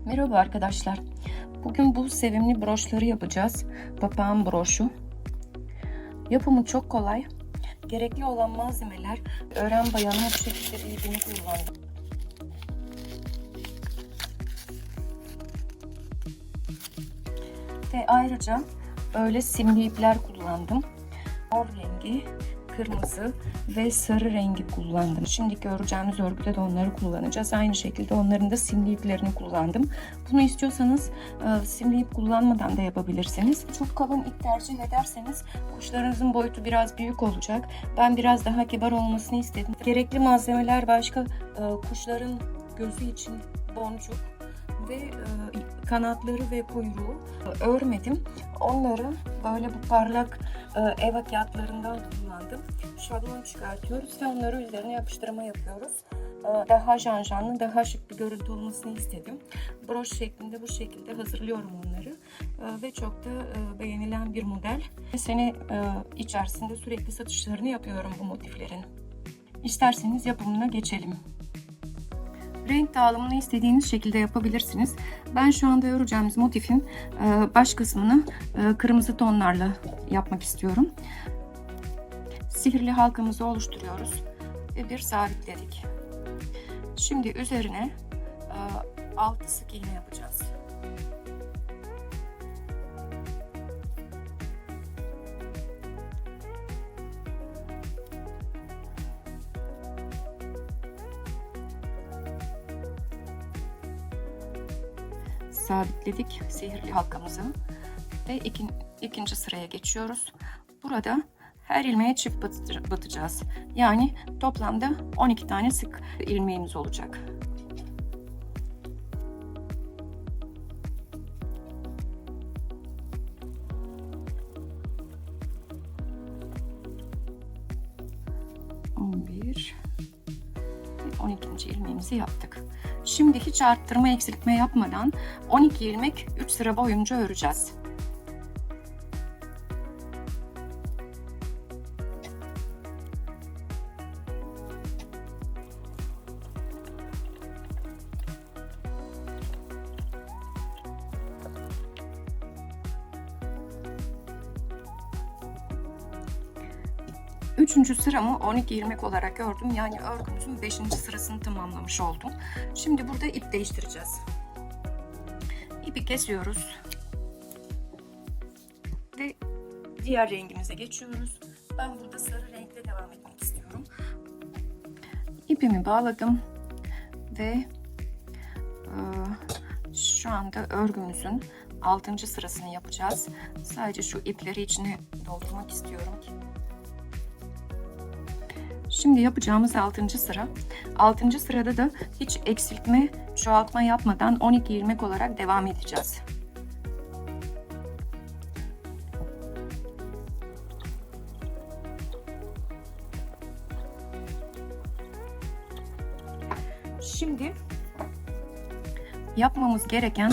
Merhaba arkadaşlar. Bugün bu sevimli broşları yapacağız. Papağan broşu. Yapımı çok kolay. Gerekli olan malzemeler öğren bayanı bu şekilde bir ipini kullandım. Ve ayrıca böyle simli ipler kullandım. Mor rengi, kırmızı ve sarı rengi kullandım. Şimdiki öreceğimiz örgüde de onları kullanacağız. Aynı şekilde onların da simli iplerini kullandım. Bunu istiyorsanız simli ip kullanmadan da yapabilirsiniz. Çok kalın ip tercih ederseniz kuşlarınızın boyutu biraz büyük olacak. Ben biraz daha kibar olmasını istedim. Gerekli malzemeler başka kuşların gözü için boncuk ve kanatları ve kuyruğu örmedim. Onları böyle bu parlak eva kağıtlarından kullandım. Şablon çıkartıyoruz ve onları üzerine yapıştırma yapıyoruz. Daha janjanlı, daha şık bir görüntü olmasını istedim. Broş şeklinde bu şekilde hazırlıyorum onları. Ve çok da beğenilen bir model. Sene içerisinde sürekli satışlarını yapıyorum bu motiflerin. İsterseniz yapımına geçelim. Renk dağılımını istediğiniz şekilde yapabilirsiniz. Ben şu anda öreceğimiz motifin baş kısmını kırmızı tonlarla yapmak istiyorum. Sihirli halkamızı oluşturuyoruz ve bir sabitledik. Şimdi üzerine 6 sık iğne yapacağız. Sabitledik sihirli halkamızı ve ikinci sıraya geçiyoruz. Burada her ilmeğe çift batacağız. Yani toplamda 12 tane sık ilmeğimiz olacak. Ve 12. ilmeğimizi yaptık. Şimdi hiç arttırma eksiltme yapmadan 12 ilmek 3 sıra boyunca öreceğiz. Üçüncü sıramı 12 ilmek olarak ördüm. Yani örgümüzün 5. sırasını tamamlamış oldum. Şimdi burada ip değiştireceğiz. İpi kesiyoruz. Ve diğer rengimize geçiyoruz. Ben burada sarı renkle devam etmek istiyorum. İpimi bağladım. Ve şu anda örgümüzün 6. sırasını yapacağız. Sadece şu ipleri içine doldurmak istiyorum. Şimdi yapacağımız 6. sıra. 6. sırada da hiç eksiltme, çoğaltma yapmadan 12 ilmek olarak devam edeceğiz. Şimdi yapmamız gereken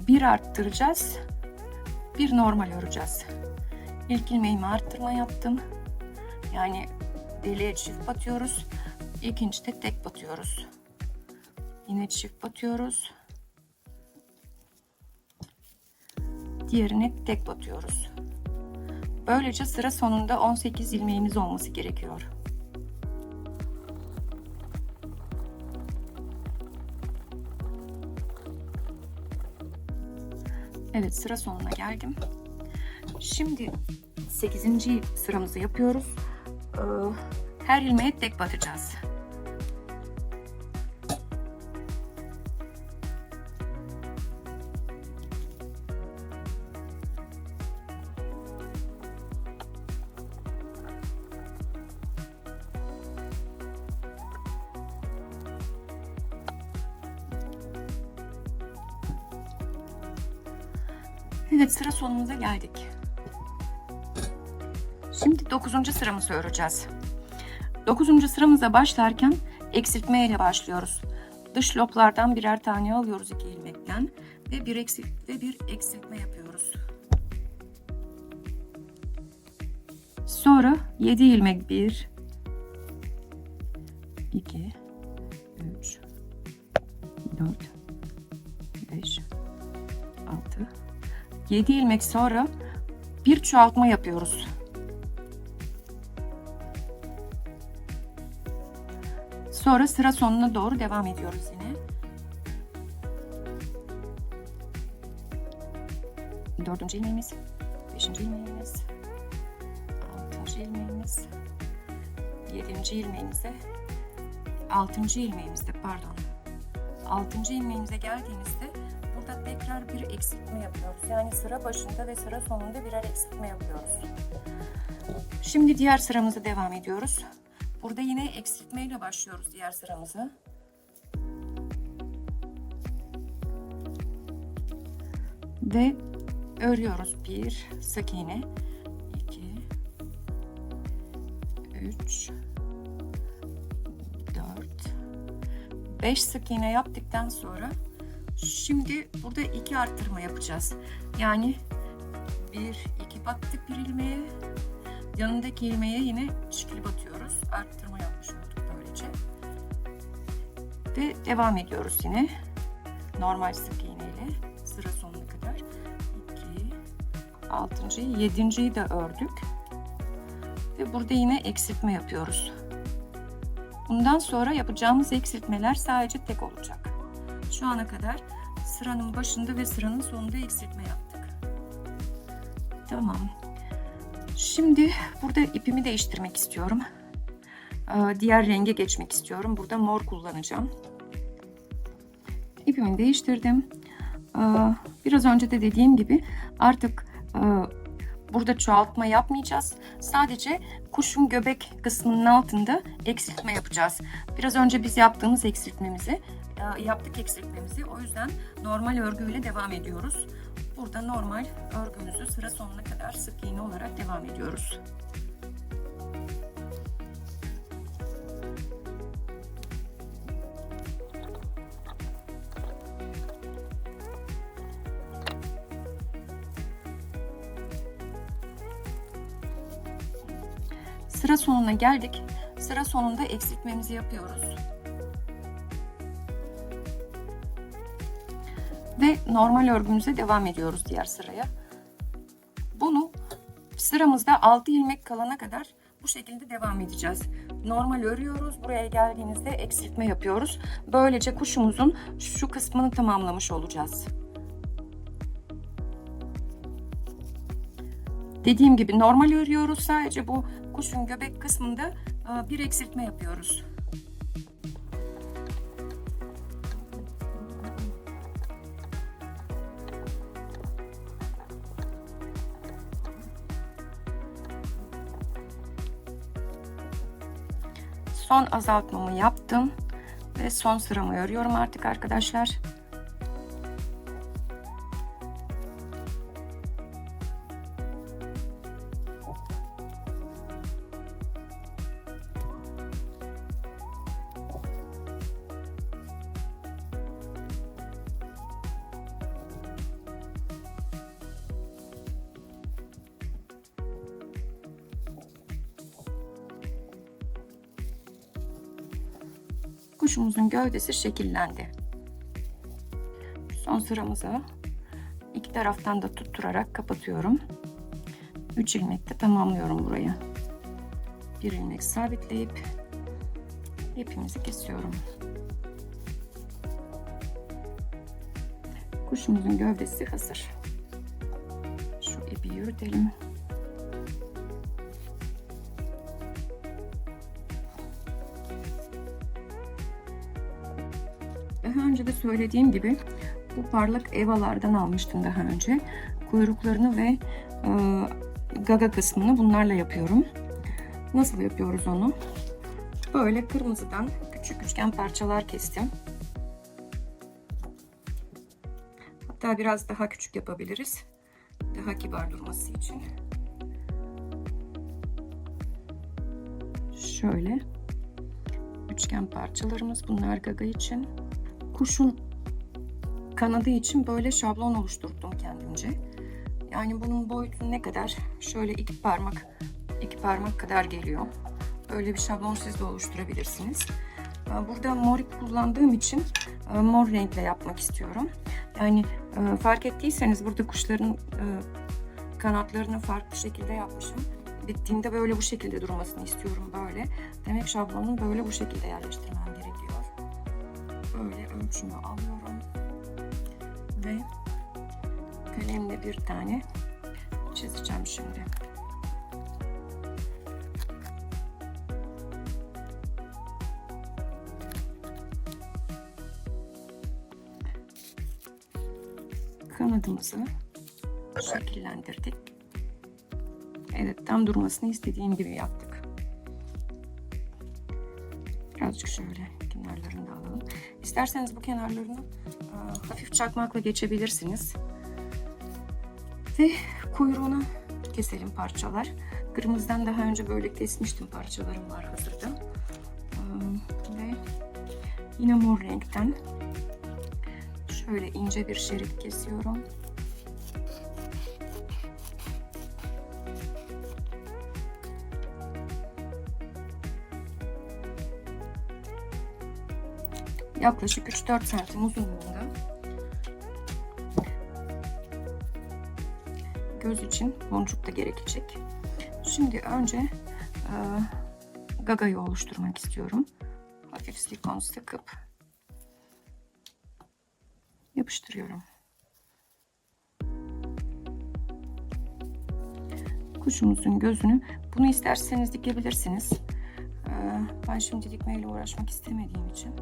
bir arttıracağız, bir normal öreceğiz. İlk ilmeğimi arttırma yaptım. Yani deliğe çift batıyoruz. İkincide tek batıyoruz. Yine çift batıyoruz. Diğerine tek batıyoruz. Böylece sıra sonunda 18 ilmeğimiz olması gerekiyor. Evet, sıra sonuna geldim. Şimdi 8. sıramızı yapıyoruz. Her ilmeğe tek batacağız. Evet, sıra sonumuza geldik. Şimdi 9. sıramızı öreceğiz. 9. sıramıza başlarken eksiltme ile başlıyoruz. Dış loblardan birer tane alıyoruz 2 ilmekten ve bir eksiltme yapıyoruz. Sonra 7 ilmek 1 2 3 4, 5, 6, 7 ilmek sonra bir çoğaltma yapıyoruz. Sonra sıra sonuna doğru devam ediyoruz yine. 4. ilmeğimiz, 5. ilmeğimiz, 6. ilmeğimiz, 7. ilmeğimize, 6. ilmeğimizde pardon. 6. ilmeğimize geldiğimizde burada tekrar bir eksiltme yapıyoruz. Yani sıra başında ve sıra sonunda birer eksiltme yapıyoruz. Şimdi diğer sıramıza devam ediyoruz. Burada yine eksiltme ile başlıyoruz diğer sıramızı. Ve örüyoruz. 1 sık iğne, 2, 3, 4, 5 sık iğne yaptıktan sonra şimdi burada 2 arttırma yapacağız. Yani 1, 2 battık bir ilmeğe, yanındaki ilmeğe yine çiftli batıyoruz. Arttırma yapmış olduk böylece. Ve devam ediyoruz yine. Normal sık iğne ile sıra sonuna kadar. 2, 6'yı, 7'yi de ördük. Ve burada yine eksiltme yapıyoruz. Bundan sonra yapacağımız eksiltmeler sadece tek olacak. Şu ana kadar sıranın başında ve sıranın sonunda eksiltme yaptık. Tamam. Şimdi burada ipimi değiştirmek istiyorum. Diğer renge geçmek istiyorum. Burada mor kullanacağım. İpimi değiştirdim. Biraz önce de dediğim gibi artık burada çoğaltma yapmayacağız. Sadece kuşun göbek kısmının altında eksiltme yapacağız. Biraz önce biz yaptığımız eksiltmemizi eksiltmemizi. O yüzden normal örgüyle devam ediyoruz. Burada normal örgümüzü sıra sonuna kadar sık iğne olarak devam ediyoruz. Sıra sonuna geldik. Sıra sonunda eksiltmemizi yapıyoruz. Ve normal örgümüze devam ediyoruz diğer sıraya. Bunu sıramızda 6 ilmek kalana kadar bu şekilde devam edeceğiz. Normal örüyoruz. Buraya geldiğimizde eksiltme yapıyoruz. Böylece kuşumuzun şu kısmını tamamlamış olacağız. Dediğim gibi normal örüyoruz. Sadece bu kuşun göbek kısmında bir eksiltme yapıyoruz. Son azaltmamı yaptım ve son sıramı örüyorum artık arkadaşlar. Kuşumuzun gövdesi şekillendi. Son sıramızı iki taraftan da tutturarak kapatıyorum. 3 ilmekte tamamlıyorum burayı. Bir ilmek sabitleyip ipimizi kesiyorum. Kuşumuzun gövdesi hazır. Şu ipi yürütelim. Daha önce de söylediğim gibi bu parlak evalardan almıştım daha önce. Kuyruklarını ve gaga kısmını bunlarla yapıyorum. Nasıl yapıyoruz onu? Böyle kırmızıdan küçük üçgen parçalar kestim. Hatta biraz daha küçük yapabiliriz. Daha kibar durması için. Şöyle üçgen parçalarımız, bunlar gaga için. Kuşun kanadı için böyle şablon oluşturdum kendimce. Yani bunun boyutu ne kadar? Şöyle iki parmak kadar geliyor. Böyle bir şablon siz de oluşturabilirsiniz. Burada mor ip kullandığım için mor renkle yapmak istiyorum. Yani fark ettiyseniz burada kuşların kanatlarını farklı şekilde yapmışım. Bittiğinde böyle bu şekilde durmasını istiyorum böyle. Demek şablonu böyle bu şekilde yerleştirmem gerekiyor. Böyle ölçümü alıyorum ve kalemle bir tane çizeceğim şimdi. Kanadımızı şekillendirdik. Evet, tam durmasını istediğim gibi yaptık. Birazcık şöyle kenarlarını da alalım. İsterseniz bu kenarlarını hafif çakmakla geçebilirsiniz. Ve kuyruğunu keselim parçalar. Kırmızıdan daha önce böyle kesmiştim, parçalarım var hazırda. Ve yine mor renkten şöyle ince bir şerit kesiyorum. Yaklaşık 3-4 santim uzunluğunda. Göz için boncuk da gerekecek. Şimdi önce gagayı oluşturmak istiyorum. Hafif silikon sıkıp yapıştırıyorum. Kuşumuzun gözünü, bunu isterseniz dikebilirsiniz. Ben şimdi dikmeyle uğraşmak istemediğim için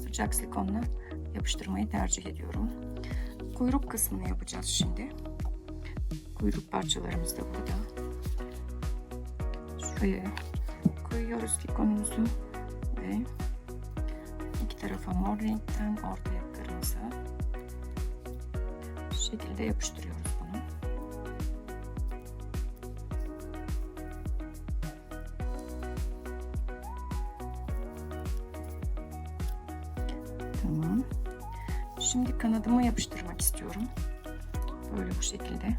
sıcak silikonla yapıştırmayı tercih ediyorum. Kuyruk kısmını yapacağız şimdi. Kuyruk parçalarımız da burada. Şuraya koyuyoruz silikonumuzu ve iki tarafa mor renkten ortaya kırmızı şekilde yapıştırıyoruz bunu. Tamam. Şimdi kanadımı yapıştırmak istiyorum. Böyle bu şekilde.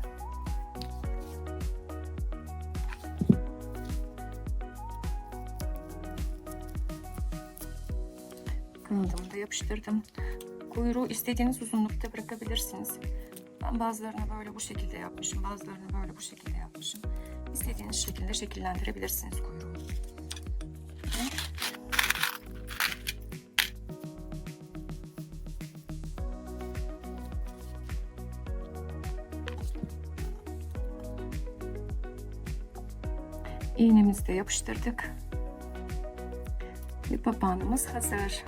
Kanadımı da yapıştırdım. Kuyruğu istediğiniz uzunlukta bırakabilirsiniz. Ben bazılarını böyle bu şekilde yapmışım. Bazılarını böyle bu şekilde yapmışım. İstediğiniz şekilde şekillendirebilirsiniz kuyruğu. İğnemizi de yapıştırdık. Ve papağanımız hazır.